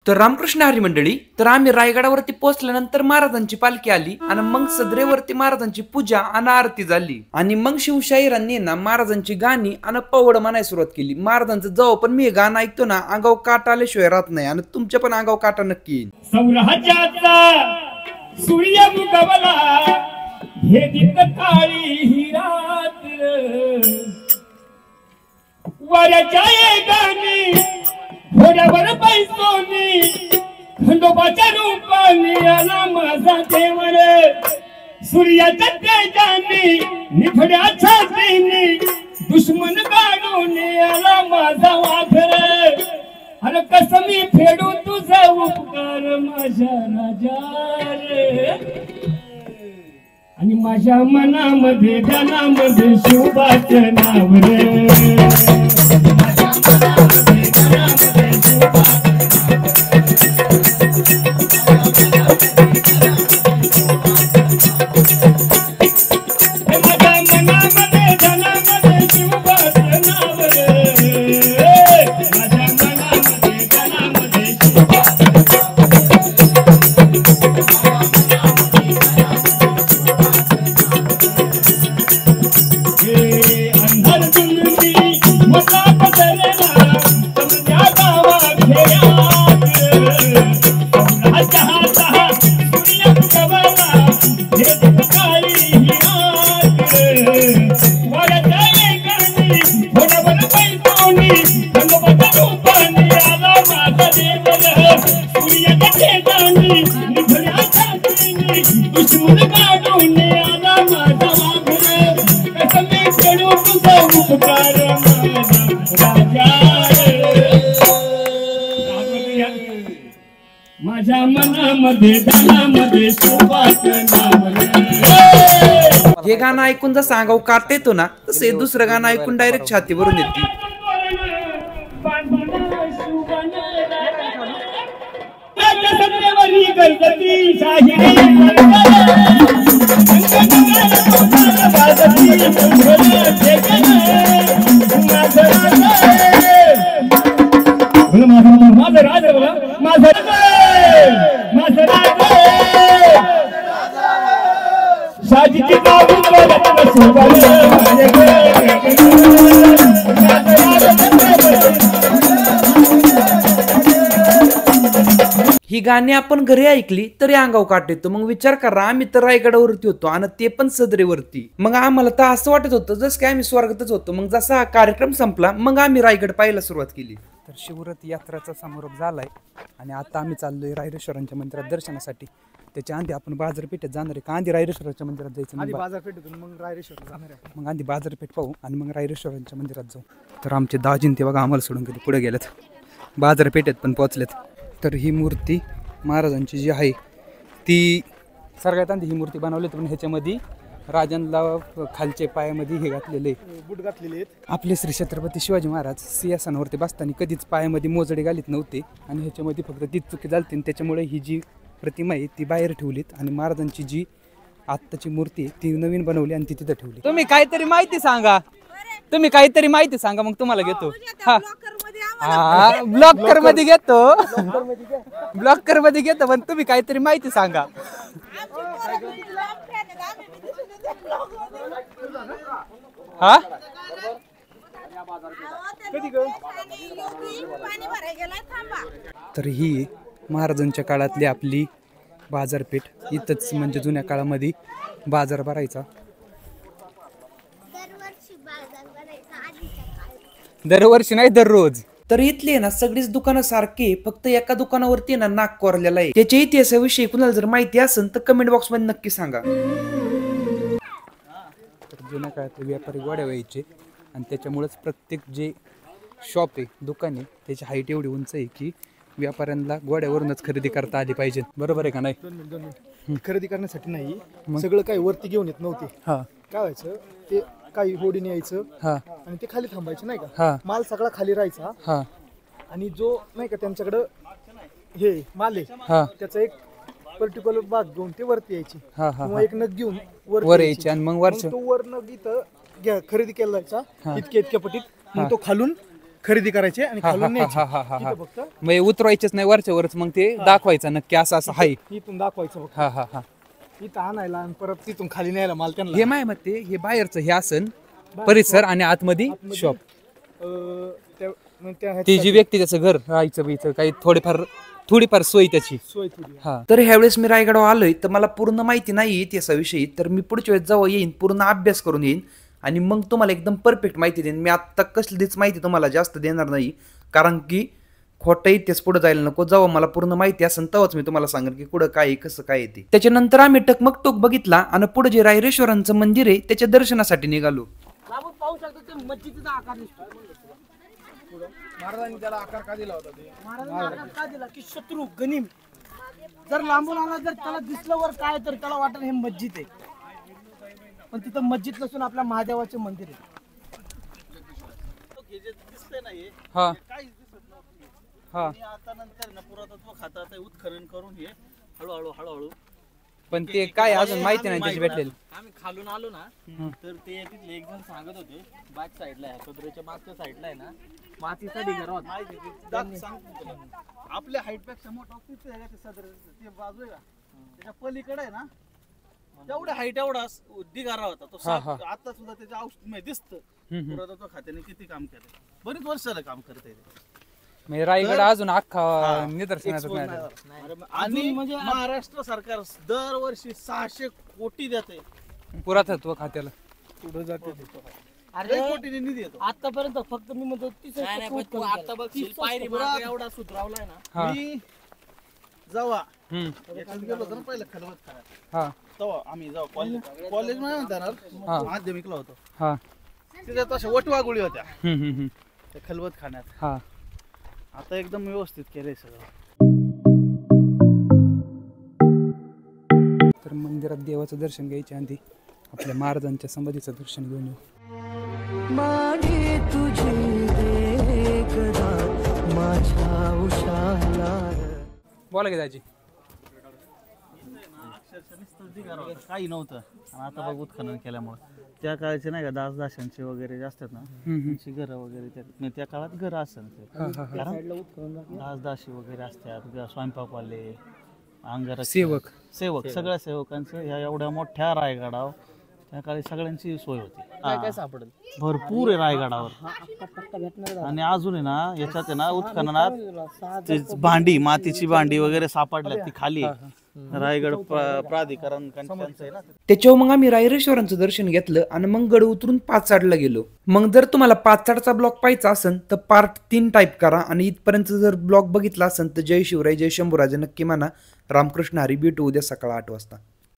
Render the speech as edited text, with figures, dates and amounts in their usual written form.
तर रामकृष्ण हरी मंडळी, तर आम्ही रायगडावरती पोहोचल्यानंतर महाराजांची पालखी आली आणि मग सदरेवरती महाराजांची पूजा आणि आरती झाली आणि मग शिवशाहिरांनी ना महाराजांची गाणी आणि पवड म्हणायला सुरुवात केली. महाराजांचं जेव्हा पण मी गाणं ऐकतो ना, अंगाव काटा आल्याशिवाय राहत नाही आणि तुमच्या पण अंगाव काटा नक्की येईल. सूर्य मुगवला हे दित काळी ही रात्र वाऱ्याच्या गाणी घोड्यावर पैसोनी खंडोबाच्या रूपाने आला माझा देवर. सूर्याच्या तेजाने निफड्या छातीने दुश्मन गाडून आला माझा वाघर. अरे कसं मी फेडू तुझा उपकार माझ्या राजा रे. आणि माझ्या मनामध्ये ध्यानामध्ये शिवबाचं नाव रे. माझ्या मनामध्ये ध्यानामध्ये शिवबाचं नाव रे. हे गाणं ऐकून जसं अंगाव काट येतो ना, तसे दुसरं गाणं ऐकून डायरेक्ट छातीवरून येते. माझं राजा बघा, माझं शाजीची ही गाणी आपण घरी ऐकली तरी अंगाव काट येतो. मग विचार करा, आम्ही तर रायगडावरती होतो आणि ते पण सदरेवरती. मग आम्हाला तर असं वाटत होतं जसं काय आम्ही स्वर्गातच होतो. मग जसा हा कार्यक्रम संपला मग आम्ही रायगड पाहायला सुरुवात केली. तर शिवरथ यात्राचा समारोप झालाय आणि आता आम्ही चाललोय रायरेश्वरांच्या मंदिरात दर्शनासाठी. त्याच्या आधी आपण बाजारपेठेत जाणार आहे का आधी रायरेश्वराच्या मंदिरात जायचं? आधी बाजारपेठेतून मग रायरेश्वर जाणार आहे. मग आधी बाजारपेठ पाहू आणि मग रायरेश्वरांच्या मंदिरात जाऊ. तर आमचे दाजीन ते बघा आम्हाला सोडून कधी पुढे गेलेत, बाजारपेठेत पण पोहोचलेत. तर ही मूर्ती महाराजांची जी आहे ती सगळ्यात आधी ही मूर्ती बनवली. पण ह्याच्यामध्ये राजांना खालचे पायामध्ये हे घातलेले बूट घातलेले आहेत. आपले श्री छत्रपती शिवाजी महाराज सिंहासनावरती बसताना कधीच पायामध्ये मोजडे घालीत नव्हते आणि ह्याच्यामध्ये फक्त तीच चुकी झाली. त्याच्यामुळे ही जी प्रतिमा आहे ती बाहेर ठेवलीत आणि महाराजांची जी आत्ताची मूर्ती आहे ती नवीन बनवली आणि ती तिथं ठेवली. तुम्ही काहीतरी माहिती सांगा मग तुम्हाला घेतो. हा, ब्लॉकर मध्ये घेतो पण तुम्ही काहीतरी माहिती सांगा. हा, तर ही महाराजांच्या काळातली आपली बाजारपेठ. इथंच म्हणजे जुन्या काळामध्ये बाजार भरायचा. दरवर्षी नाही, दररोज. तर इथले ना सगळीच दुकानं सारखे, फक्त एका दुकानावरती ना नाक कोरलेला आहे. त्याच्या इतिहासाविषयी कुणाला जर माहिती असेल तर कमेंट बॉक्स मध्ये नक्की सांगा. तर जुन्या काळात व्यापारी गोड्या व्हायचे आणि त्याच्यामुळेच प्रत्येक जे शॉप आहे, दुकान आहे, त्याची हाईट एवढी उंच आहे की व्यापाऱ्यांना गोड्यावरूनच खरेदी करता आली पाहिजे. बरोबर आहे का नाही? खरेदी करण्यासाठी नाही, सगळं काही वरती घेऊन येत नव्हते. काय व्हायचं, ते काही होडीने यायचं आणि ते खाली थांबायचे नाही का, माल सगळा खाली राहायचा आणि जो नाही का त्यांच्याकडं हे माल आहे त्याचा एक पर्टिक्युलर भाग घेऊन ते वरती यायची किंवा एक नग घेऊन वर यायची आणि मग वर नग इथं खरेदी केला जायचा इतक्या पटीत. मग तो खालून खरेदी करायचे आणि खालून न्यायचे. हा, हा, हा, हा. इथं फक्त म्हणजे उतरवायचेच नाही वरच्या वरच मग ते दाखवायचं नक्की असं असं आहे. इथून दाखवायचं फक्त. हा हा हा. इथं आणायला आणि परत तिथून खाली न्यायला माल त्यांना. हे माय मग हे बाहेरचं हे आसन परिसर आणि आतमध्ये शॉप. मग त्या ती जी व्यक्ती त्याचं घर राहायचं बीचं काही थोडीफार सोय त्याची. सोय थोडी. हा. तर ह्यावेळेस मी रायगडावर आलोय तर मला पूर्ण माहिती नाही त्याच्याविषयी, तर मी पुढच्या वेळेस जेव्हा येईन पूर्ण अभ्यास करून येईन आणि मग तुम्हाला एकदम परफेक्ट माहिती देईन. मी आत्ता कसलीच माहिती तुम्हाला जास्त देणार नाही, कारण की खोटा इतिहास पुढे जायला नको. जेव्हा मला पूर्ण माहिती असेल तेव्हाच मी तुम्हाला सांगेन की कुठं काय आहे, कसं काय आहे ते. त्याच्यानंतर आम्ही टकमक टोक बघितला आणि पुढे जे रायरेश्वरांचं मंदिर आहे त्याच्या दर्शनासाठी निघालो. आपण पाहू शकतो ते मस्जिदीचा आकार दिसतो. महाराजांनी त्याला आकार का दिला होता ते? महाराजांनी आकार का दिला की शत्रू गनिम जर लांबून आला जर त्याला दिसलं वर काय तर त्याला वाटेल हे मस्जिद आहे, पण तिथं मस्जिद नसून आपल्या महादेवाचे मंदिर आहे. हा हा. आता नंतर ना पुरातत्व खात्याचं उत्खनन करून हे हळूहळू पण ते काय अजून माहिती नाही त्याची भेटलेली. आम्ही खालून आलो ना तर ते तिथले एक जण सांगत होते बॅक साईडला आहे सदरेच्या मागच्या साईडला आहे ना मातीचा ढिगारा होता. आपल्या हाईट पेक्षा मोठा तिथे आहे ते सदर ते बाजू आहे का त्याच्या पलीकडे आहे ना तेवढ्या हाईट एवढा ढिगारा होता तो साप. आता सुद्धा त्याच्या औषध दिसतं पुरातत्व खात्याने किती काम केलं, बरीच वर्ष झालं काम करत आहे. म्हणजे रायगड अजून अख्खा निदर्शनाच नाही. आणि म्हणजे महाराष्ट्र सरकार दरवर्षी 600 कोटी देते पुरातत्व खात्याला. पुढे जाते ते. अरे कोटीने निधी येतो. आतापर्यंत फक्त मी म्हणतो आता बघ पायरी मागे एवढा सुधरावलाय ना. मी जेव्हा याच्यात गेलो होतो ना पहिलं खलवत करायला, हा तेव्हा आम्ही जेव्हा कॉलेज मध्ये म्हणता माध्यमिकला होतो हा. तिथे तशा वटवागुळी होत्या त्या खलवत खाण्यात. हा. आता एकदम व्यवस्थित केलंय सगळं. तर मंदिरात देवाचं दर्शन घ्यायच्या आधी आपल्या महाराजांच्या समाधीचं दर्शन घेऊन येऊ. मागे तुझी एकदा माझ्या उशाला. बोला की दाजी. काही नव्हतं आणि आता बघ उत्खनन केल्यामुळे त्या काळचे नाही का दासदाशांचे वगैरे जास्त आहेत ना त्यांची घरं वगैरे त्या काळात घरं असतात दासदाशी वगैरे असतात, स्वयंपाकवाले, अंगरक्षक, सेवक सगळ्या सेवकांचं ह्या एवढ्या मोठ्या रायगडावर त्या काळी सगळ्यांची सोय होती. काय सापडेल भरपूर आहे रायगडावर. आणि अजून आहे ना याच्यात आहे ना उत्खननात ते भांडी मातीची भांडी वगैरे सापडल्या ती खाली रायगड प्राधिकरण आहे ना. त्याच्यावर मग आम्ही रायरेश्वरांचं दर्शन घेतलं आणि मग गड उतरून पाचाडला गेलो. मग जर तुम्हाला पाचाडचा ब्लॉग पाहायचा असेल तर पार्ट 3 टाईप करा आणि इथपर्यंत जर ब्लॉग बघितला असेल तर जय शिवराय जय शंभूराजे नक्की म्हणा. रामकृष्ण हरी. भेटू उद्या सकाळ 8 वाजता.